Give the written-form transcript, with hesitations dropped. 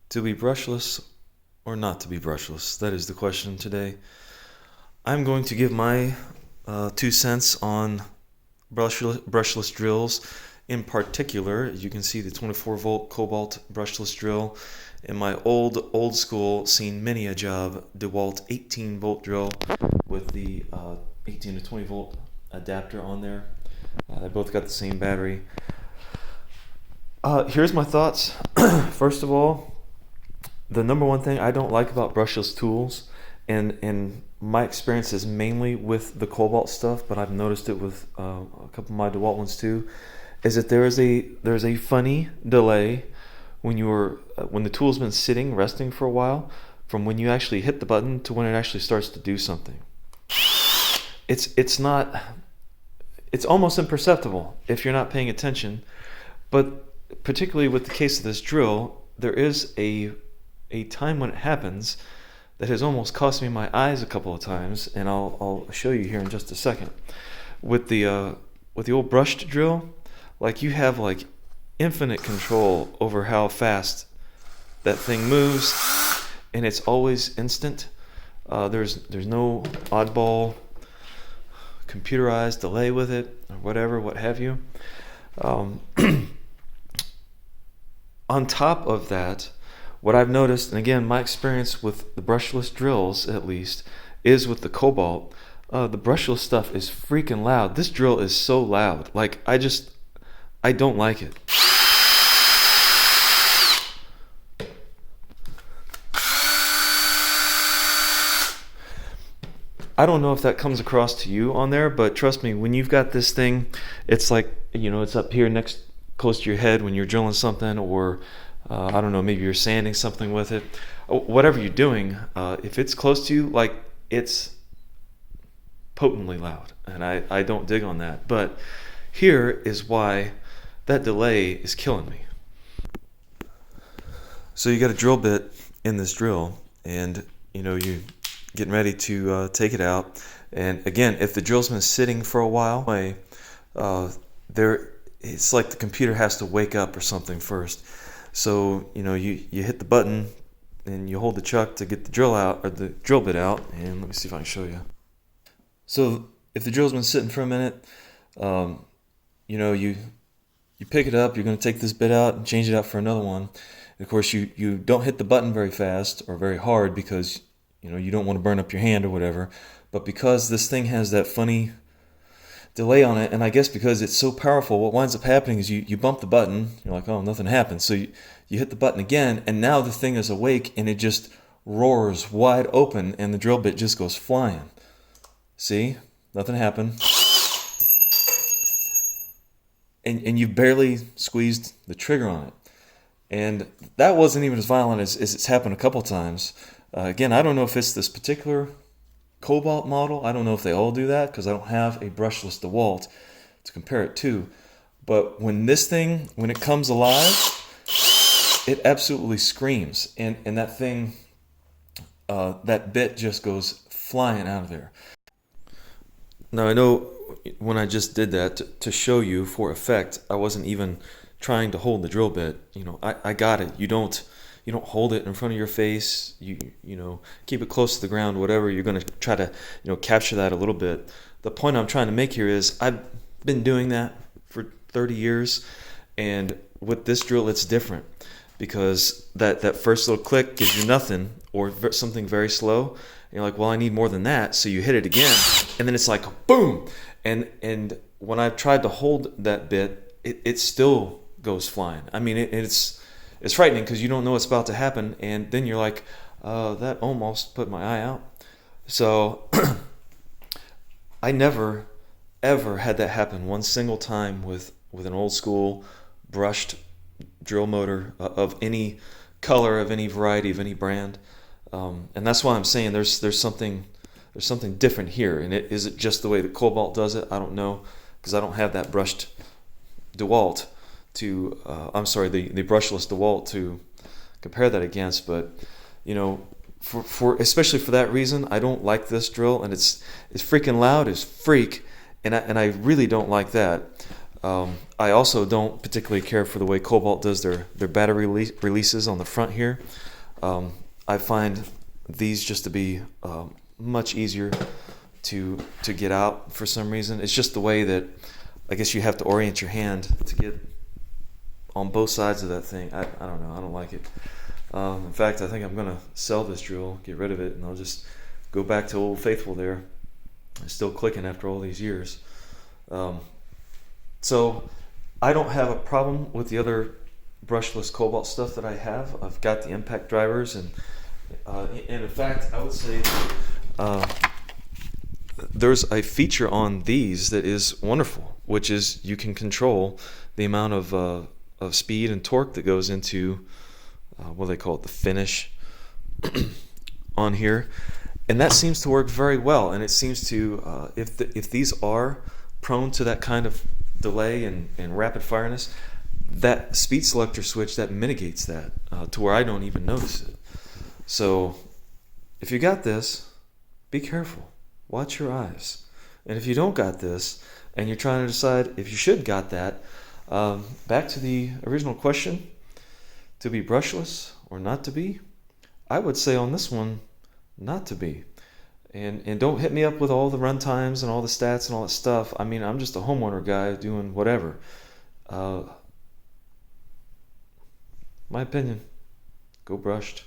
To be brushless or not to be brushless? That is the question today. I'm going to give my 2 cents on brushless drills. In particular, you can see the 24 volt Kobalt brushless drill. In my old school, seen many a job, DeWalt 18 volt drill with the 18 to 20 volt adapter on there. They both got the same battery. Here's my thoughts. First of all, the number one thing I don't like about brushless tools, and my experience is mainly with the Kobalt stuff, but I've noticed it with a couple of my DeWalt ones too, is that there's a funny delay when the tool's been sitting resting for a while from when you actually hit the button to when it actually starts to do something. It's almost imperceptible if you're not paying attention, but particularly with the case of this drill, there is a time when it happens that has almost cost me my eyes a couple of times, and I'll show you here in just a second. With the old brushed drill, like you have like infinite control over how fast that thing moves, and it's always instant. There's no oddball computerized delay with it or whatever, what have you. On top of that, what I've noticed, and again, my experience with the brushless drills, at least, is with the Kobalt. The brushless stuff is freaking loud. This drill is so loud. Like, I don't like it. I don't know if that comes across to you on there, but trust me, when you've got this thing, it's like, it's up here close to your head when you're drilling something, or I don't know, maybe you're sanding something with it. Whatever you're doing, if it's close to you, like, it's potently loud, and I don't dig on that. But here is why that delay is killing me. So you got a drill bit in this drill, and you're getting ready to take it out. And again, if the drill's been sitting for a while, it's like the computer has to wake up or something first. So you hit the button and you hold the chuck to get the drill out, or the drill bit out. And let me see if I can show you. So if the drill's been sitting for a minute, you pick it up. You're going to take this bit out and change it out for another one. And of course, you don't hit the button very fast or very hard because you don't want to burn up your hand or whatever. But because this thing has that funny delay on it, and I guess because it's so powerful, what winds up happening is you bump the button, you're like, oh, nothing happened. So you hit the button again, and now the thing is awake, and it just roars wide open, and the drill bit just goes flying. See? Nothing happened. And you've barely squeezed the trigger on it. And that wasn't even as violent as it's happened a couple times. Again, I don't know if it's this particular Kobalt model. I don't know if they all do that, because I don't have a brushless DeWalt to compare it to. But when it comes alive, it absolutely screams. And that thing, that bit just goes flying out of there. Now, I know when I just did that to show you for effect, I wasn't even trying to hold the drill bit. I got it. You don't hold it in front of your face. You keep it close to the ground, whatever. You're going to try to capture that a little bit. The point I'm trying to make here is I've been doing that for 30 years, and with this drill it's different, because that first little click gives you nothing, or something very slow. And you're like, well, I need more than that. So you hit it again, and then it's like boom. And when I've tried to hold that bit, it still goes flying. I mean, it's frightening, because you don't know what's about to happen, and then you're like, that almost put my eye out. So I never, ever had that happen one single time with an old school brushed drill motor of any color, of any variety, of any brand. And that's why I'm saying there's something different here. And is it just the way that Kobalt does it? I don't know, because I don't have that brushed DeWalt the brushless DeWalt to compare that against. But for especially for that reason, I don't like this drill, and it's freaking loud as freak, and I really don't like that. I also don't particularly care for the way Kobalt does their battery releases on the front here. I find these just to be much easier to get out for some reason. It's just the way that I guess you have to orient your hand to get on both sides of that thing. I don't know. I don't like it. In fact, I think I'm going to sell this drill, get rid of it, and I'll just go back to Old Faithful there. It's still clicking after all these years. So I don't have a problem with the other brushless Kobalt stuff that I have. I've got the impact drivers, and in fact, I would say there's a feature on these that is wonderful, which is you can control the amount of speed and torque that goes into what do they call it, the finish on here, and that seems to work very well. And it seems to if these are prone to that kind of delay and rapid fireness, that speed selector switch that mitigates that to where I don't even notice it. So if you got this, be careful, watch your eyes. And if you don't got this and you're trying to decide if you should got that, back to the original question, to be brushless or not to be, I would say on this one, not to be. And don't hit me up with all the run times and all the stats and all that stuff. I mean, I'm just a homeowner guy doing whatever. My opinion, go brushed.